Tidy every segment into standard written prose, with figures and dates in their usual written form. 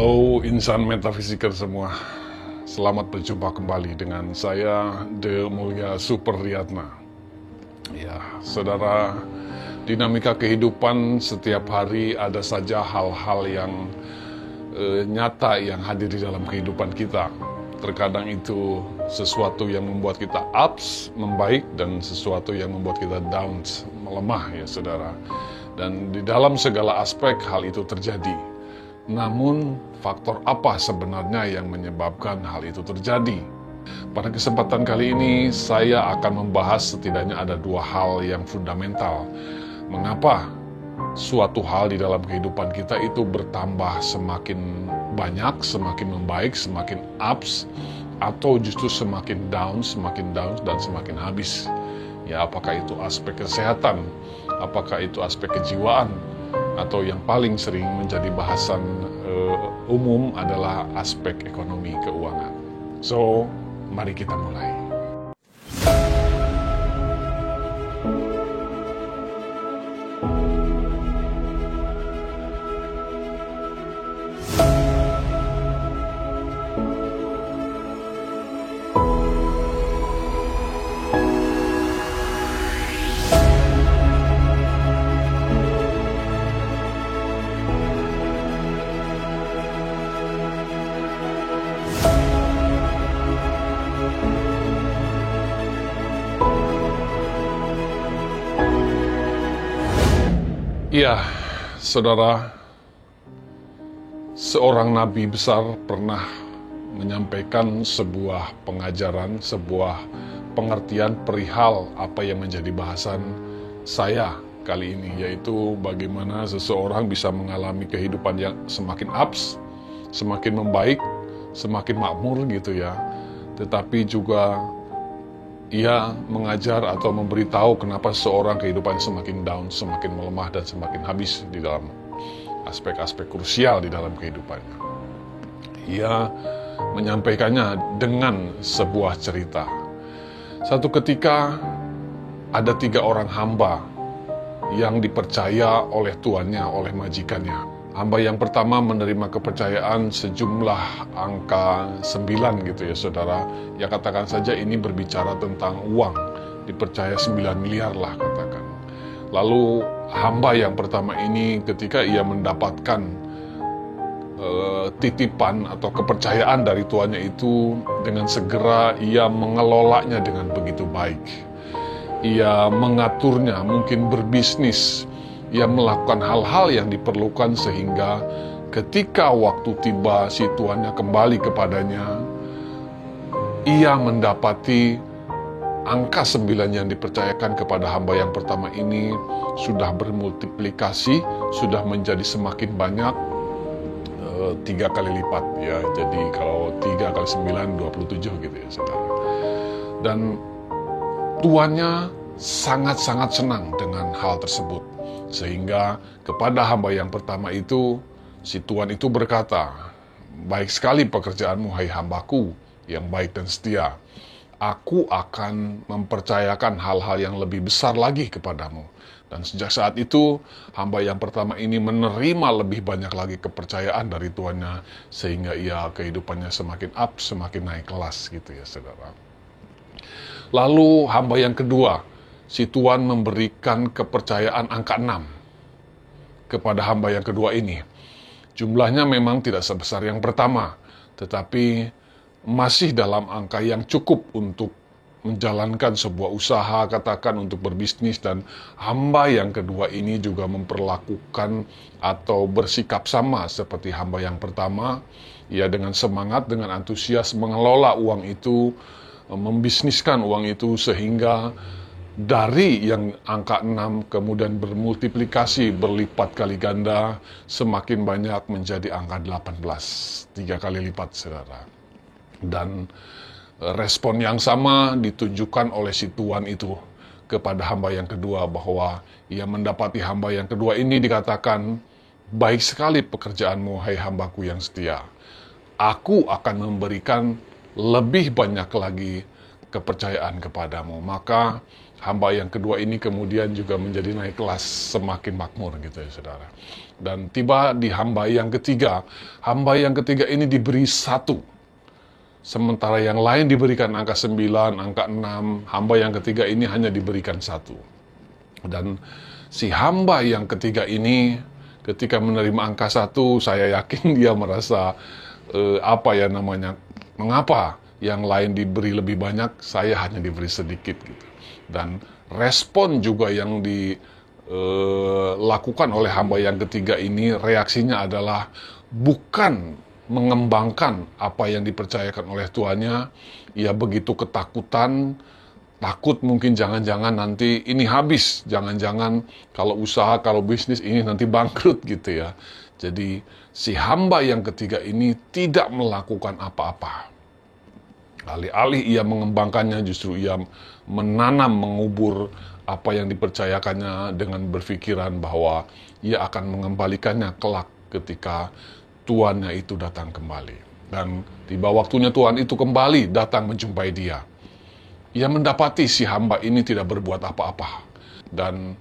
Halo insan metafisiker semua, selamat berjumpa kembali dengan saya De Mulya Superriyatna. Ya, saudara, dinamika kehidupan setiap hari ada saja hal-hal yang nyata yang hadir di dalam kehidupan kita. Terkadang itu sesuatu yang membuat kita ups, membaik, dan sesuatu yang membuat kita downs, melemah ya saudara. Dan di dalam segala aspek hal itu terjadi. Namun, faktor apa sebenarnya yang menyebabkan hal itu terjadi? Pada kesempatan kali ini, saya akan membahas setidaknya ada dua hal yang fundamental. Mengapa suatu hal di dalam kehidupan kita itu bertambah semakin banyak, semakin membaik, semakin ups, atau justru semakin down, dan semakin habis? Ya, apakah itu aspek kesehatan? Apakah itu aspek kejiwaan? Atau yang paling sering menjadi bahasan umum adalah aspek ekonomi keuangan. So, mari kita mulai. Ya, saudara, seorang nabi besar pernah menyampaikan sebuah pengajaran, sebuah pengertian perihal apa yang menjadi bahasan saya kali ini, yaitu bagaimana seseorang bisa mengalami kehidupan yang semakin ups, semakin membaik, semakin makmur gitu ya, tetapi juga ia mengajar atau memberitahu kenapa seorang kehidupan semakin down, semakin melemah, dan semakin habis di dalam aspek-aspek krusial di dalam kehidupannya. Ia menyampaikannya dengan sebuah cerita. Satu ketika ada 3 orang hamba yang dipercaya oleh tuannya, oleh majikannya. Hamba yang pertama menerima kepercayaan sejumlah angka 9 gitu ya saudara. Ya katakan saja ini berbicara tentang uang. Dipercaya 9 miliar lah katakan. Lalu hamba yang pertama ini ketika ia mendapatkan titipan atau kepercayaan dari tuannya itu, dengan segera ia mengelolanya dengan begitu baik. Ia mengaturnya, mungkin berbisnis. Ia melakukan hal-hal yang diperlukan sehingga ketika waktu tiba si tuannya kembali kepadanya, ia mendapati angka 9 yang dipercayakan kepada hamba yang pertama ini sudah bermultiplikasi, sudah menjadi semakin banyak, 3 kali lipat ya. Jadi kalau 3 kali 9, 27 gitu ya saudara. Dan tuannya sangat-sangat senang dengan hal tersebut. Sehingga kepada hamba yang pertama itu, si tuan itu berkata, "Baik sekali pekerjaanmu, hai hambaku, yang baik dan setia. Aku akan mempercayakan hal-hal yang lebih besar lagi kepadamu." Dan sejak saat itu, hamba yang pertama ini menerima lebih banyak lagi kepercayaan dari tuannya, sehingga ia kehidupannya semakin up, semakin naik kelas gitu ya saudara. Lalu hamba yang kedua, si tuan memberikan kepercayaan angka 6 kepada hamba yang kedua ini. Jumlahnya memang tidak sebesar yang pertama, tetapi masih dalam angka yang cukup untuk menjalankan sebuah usaha, katakan untuk berbisnis. Dan hamba yang kedua ini juga memperlakukan atau bersikap sama seperti hamba yang pertama. Ia dengan semangat, dengan antusias mengelola uang itu, membisniskan uang itu, sehingga dari yang angka 6 kemudian bermultiplikasi, berlipat kali ganda, semakin banyak menjadi angka 18, 3 kali lipat saudara. Dan respon yang sama ditunjukkan oleh si tuan itu kepada hamba yang kedua, bahwa ia mendapati hamba yang kedua ini dikatakan, "Baik sekali pekerjaanmu, hai hambaku yang setia. Aku akan memberikan lebih banyak lagi kepercayaan kepadamu." Maka hamba yang kedua ini kemudian juga menjadi naik kelas, semakin makmur gitu ya saudara. Dan tiba di hamba yang ketiga. Hamba yang ketiga ini diberi 1. Sementara yang lain diberikan angka 9, angka 6. Hamba yang ketiga ini hanya diberikan 1. Dan si hamba yang ketiga ini ketika menerima angka 1, saya yakin dia merasa mengapa yang lain diberi lebih banyak, saya hanya diberi sedikit gitu. Dan respon juga yang dilakukan oleh hamba yang ketiga ini, reaksinya adalah bukan mengembangkan apa yang dipercayakan oleh tuannya. Ia begitu ketakutan, takut mungkin jangan-jangan nanti ini habis, jangan-jangan kalau usaha, kalau bisnis ini nanti bangkrut gitu ya. Jadi si hamba yang ketiga ini tidak melakukan apa-apa. Alih-alih ia mengembangkannya, justru ia menanam, mengubur apa yang dipercayakannya dengan berpikiran bahwa ia akan mengembalikannya kelak ketika tuannya itu datang kembali. Dan tiba waktunya tuan itu kembali datang menjumpai dia. Ia mendapati si hamba ini tidak berbuat apa-apa. Dan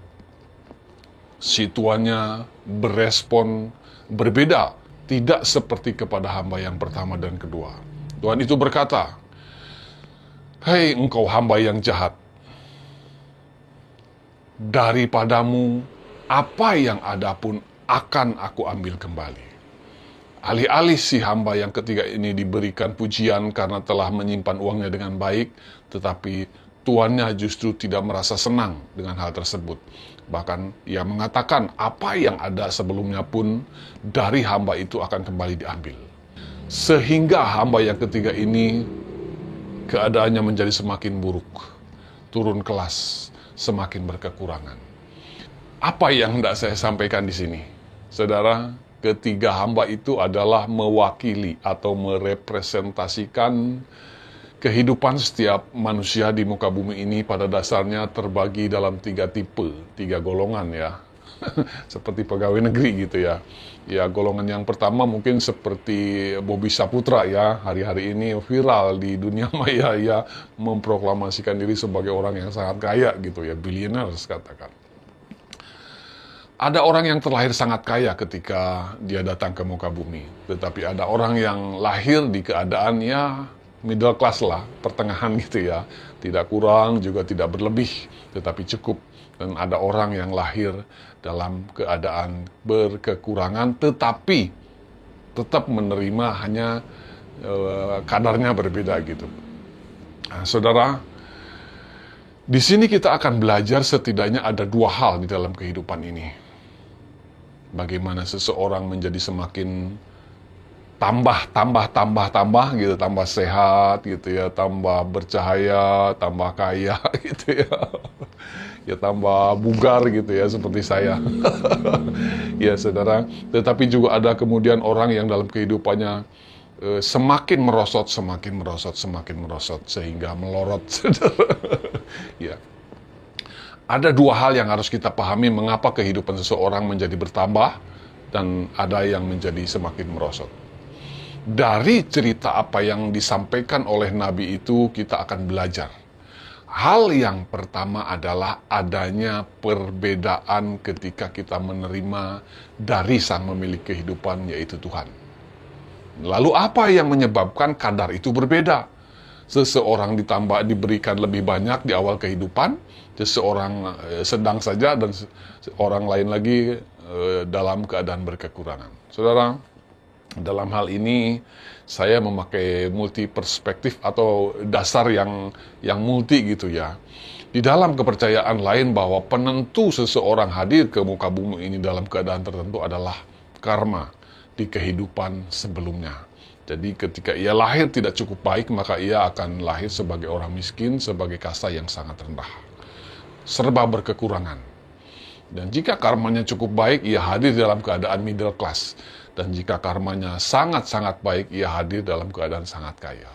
si tuannya berespon berbeda, tidak seperti kepada hamba yang pertama dan kedua. Tuan itu berkata, "Hei engkau hamba yang jahat, daripadamu apa yang ada pun akan aku ambil kembali." Alih-alih si hamba yang ketiga ini diberikan pujian karena telah menyimpan uangnya dengan baik, tetapi tuannya justru tidak merasa senang dengan hal tersebut. Bahkan ia mengatakan apa yang ada sebelumnya pun dari hamba itu akan kembali diambil. Sehingga hamba yang ketiga ini keadaannya menjadi semakin buruk, turun kelas, semakin berkekurangan. Apa yang hendak saya sampaikan di sini? Saudara, ketiga hamba itu adalah mewakili atau merepresentasikan kehidupan setiap manusia di muka bumi ini. Pada dasarnya terbagi dalam 3 tipe, 3 golongan ya. Seperti pegawai negeri gitu ya. Ya, golongan yang pertama mungkin seperti Bobby Saputra ya. Hari-hari ini viral di dunia maya ya, memproklamasikan diri sebagai orang yang sangat kaya gitu ya, billionaires katakan. Ada orang yang terlahir sangat kaya ketika dia datang ke muka bumi. Tetapi ada orang yang lahir di keadaan ya middle class lah, pertengahan gitu ya. Tidak kurang, juga tidak berlebih, tetapi cukup. Dan ada orang yang lahir dalam keadaan berkekurangan, tetapi tetap menerima, hanya kadarnya berbeda gitu. Nah, saudara, di sini kita akan belajar setidaknya ada 2 hal di dalam kehidupan ini. Bagaimana seseorang menjadi semakin tambah gitu, tambah sehat gitu ya, tambah bercahaya, tambah kaya gitu ya. Ya tambah bugar gitu ya, seperti saya. Ya saudara, tetapi juga ada kemudian orang yang dalam kehidupannya semakin merosot, sehingga melorot. Ya. Ada 2 hal yang harus kita pahami mengapa kehidupan seseorang menjadi bertambah dan ada yang menjadi semakin merosot. Dari cerita apa yang disampaikan oleh Nabi itu kita akan belajar. Hal yang pertama adalah adanya perbedaan ketika kita menerima dari Sang Pemilik kehidupan, yaitu Tuhan. Lalu apa yang menyebabkan kadar itu berbeda? Seseorang diberikan lebih banyak di awal kehidupan, seseorang sedang saja, dan orang lain lagi dalam keadaan berkekurangan. Saudara, dalam hal ini saya memakai multi perspektif atau dasar yang multi gitu ya. Di dalam kepercayaan lain bahwa penentu seseorang hadir ke muka bumi ini dalam keadaan tertentu adalah karma di kehidupan sebelumnya. Jadi ketika ia lahir tidak cukup baik, maka ia akan lahir sebagai orang miskin, sebagai kasta yang sangat rendah, serba berkekurangan. Dan jika karmanya cukup baik, ia hadir dalam keadaan middle class. Dan jika karmanya sangat-sangat baik, ia hadir dalam keadaan sangat kaya.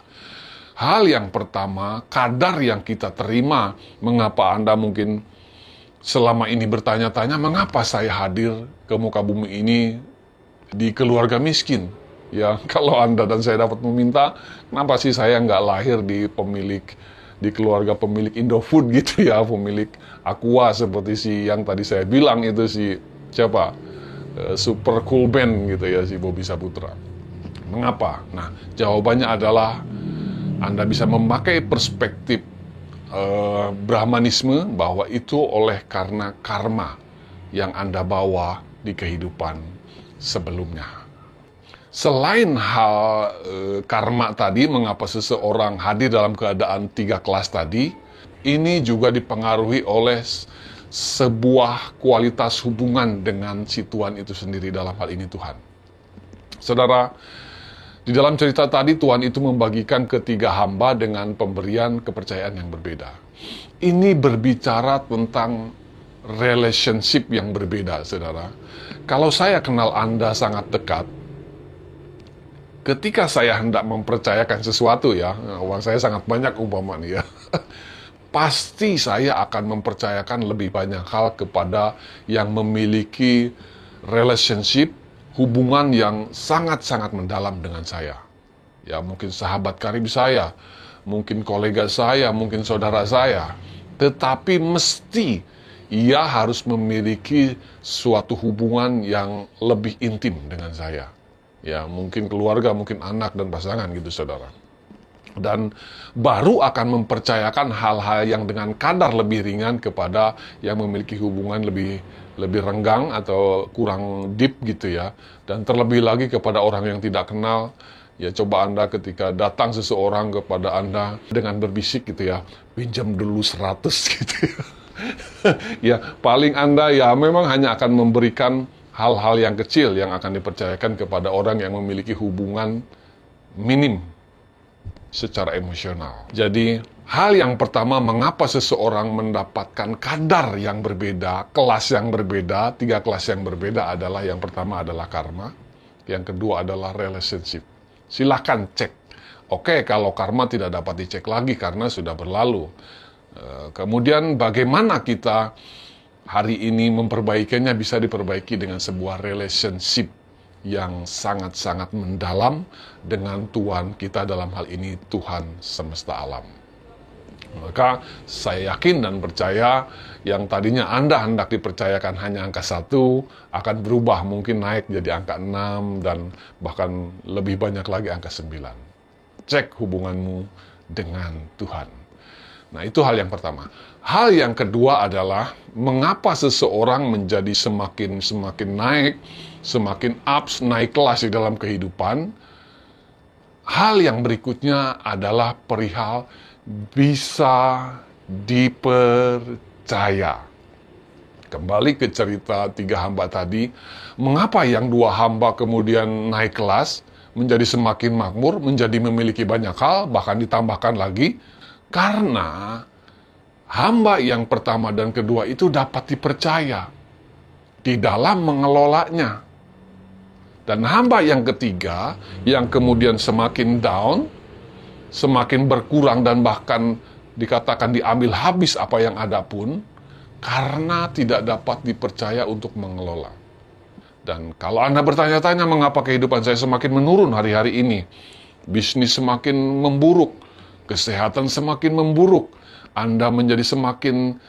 Hal yang pertama, kadar yang kita terima. Mengapa Anda mungkin selama ini bertanya-tanya, mengapa saya hadir ke muka bumi ini di keluarga miskin? Ya, kalau Anda dan saya dapat meminta, kenapa sih saya nggak lahir di keluarga pemilik Indofood gitu ya, pemilik Aqua seperti si yang tadi saya bilang itu, si siapa? super cool band gitu ya, si Bobby Saputra. Mengapa? Nah, jawabannya adalah Anda bisa memakai perspektif Brahmanisme bahwa itu karena karma yang Anda bawa di kehidupan sebelumnya. Selain hal karma tadi, mengapa seseorang hadir dalam keadaan 3 kelas tadi, ini juga dipengaruhi oleh sebuah kualitas hubungan dengan si Tuhan itu sendiri, dalam hal ini Tuhan. Saudara, di dalam cerita tadi Tuhan itu membagikan ketiga hamba dengan pemberian kepercayaan yang berbeda. Ini berbicara tentang relationship yang berbeda, saudara. Kalau saya kenal Anda sangat dekat, ketika saya hendak mempercayakan sesuatu ya, uang saya sangat banyak umpamanya ya, pasti saya akan mempercayakan lebih banyak hal kepada yang memiliki relationship, hubungan yang sangat-sangat mendalam dengan saya. Ya, mungkin sahabat karib saya, mungkin kolega saya, mungkin saudara saya. Tetapi mesti ia harus memiliki suatu hubungan yang lebih intim dengan saya. Ya, mungkin keluarga, mungkin anak dan pasangan gitu, saudara. Dan baru akan mempercayakan hal-hal yang dengan kadar lebih ringan kepada yang memiliki hubungan lebih renggang atau kurang deep gitu ya. Dan terlebih lagi kepada orang yang tidak kenal, ya coba Anda ketika datang seseorang kepada Anda dengan berbisik gitu ya, pinjam dulu 100 gitu ya. Ya paling Anda ya memang hanya akan memberikan hal-hal yang kecil yang akan dipercayakan kepada orang yang memiliki hubungan minim secara emosional. Jadi, hal yang pertama, mengapa seseorang mendapatkan kadar yang berbeda, kelas yang berbeda, 3 kelas yang berbeda adalah, yang pertama adalah karma, yang kedua adalah relationship. Silahkan cek. Oke, kalau karma tidak dapat dicek lagi karena sudah berlalu. Kemudian bagaimana kita hari ini memperbaikinya, bisa diperbaiki dengan sebuah relationship yang sangat-sangat mendalam dengan Tuhan kita, dalam hal ini Tuhan semesta alam. Maka saya yakin dan percaya yang tadinya Anda hendak dipercayakan hanya angka 1 akan berubah, mungkin naik jadi angka 6 dan bahkan lebih banyak lagi angka 9. Cek hubunganmu dengan Tuhan. Nah, itu hal yang pertama. Hal yang kedua adalah mengapa seseorang menjadi semakin naik, semakin ups, naik kelas di dalam kehidupan. Hal yang berikutnya adalah perihal bisa dipercaya. Kembali ke cerita 3 hamba tadi, mengapa yang 2 hamba kemudian naik kelas, menjadi semakin makmur, menjadi memiliki banyak hal, bahkan ditambahkan lagi, karena hamba yang pertama dan kedua itu dapat dipercaya di dalam mengelolanya. Dan hamba yang ketiga, yang kemudian semakin down, semakin berkurang dan bahkan dikatakan diambil habis apa yang ada pun, karena tidak dapat dipercaya untuk mengelola. Dan kalau Anda bertanya-tanya mengapa kehidupan saya semakin menurun hari-hari ini, bisnis semakin memburuk, kesehatan semakin memburuk, Anda menjadi semakin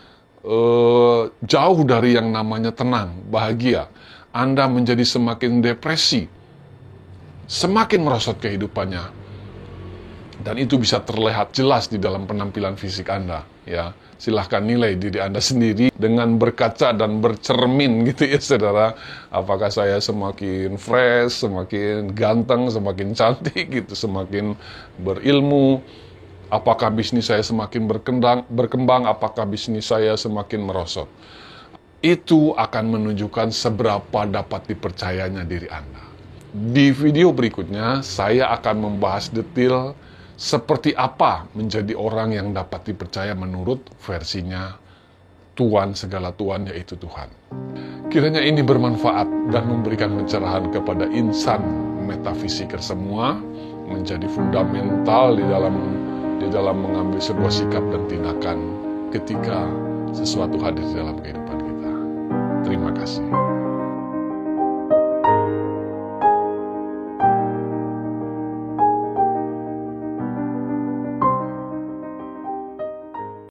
jauh dari yang namanya tenang, bahagia, Anda menjadi semakin depresi, semakin merosot kehidupannya. Dan itu bisa terlihat jelas di dalam penampilan fisik Anda. Ya, silahkan nilai diri Anda sendiri dengan berkaca dan bercermin gitu ya, saudara. Apakah saya semakin fresh, semakin ganteng, semakin cantik gitu, semakin berilmu? Apakah bisnis saya semakin berkembang? Apakah bisnis saya semakin merosot? Itu akan menunjukkan seberapa dapat dipercayanya diri Anda. Di video berikutnya, saya akan membahas detail seperti apa menjadi orang yang dapat dipercaya menurut versinya Tuhan segala Tuhan, yaitu Tuhan. Kiranya ini bermanfaat dan memberikan pencerahan kepada insan metafisiker semua, menjadi fundamental di dalam mengambil sebuah sikap dan tindakan ketika sesuatu hadir di dalam kehidupan kita. Terima kasih.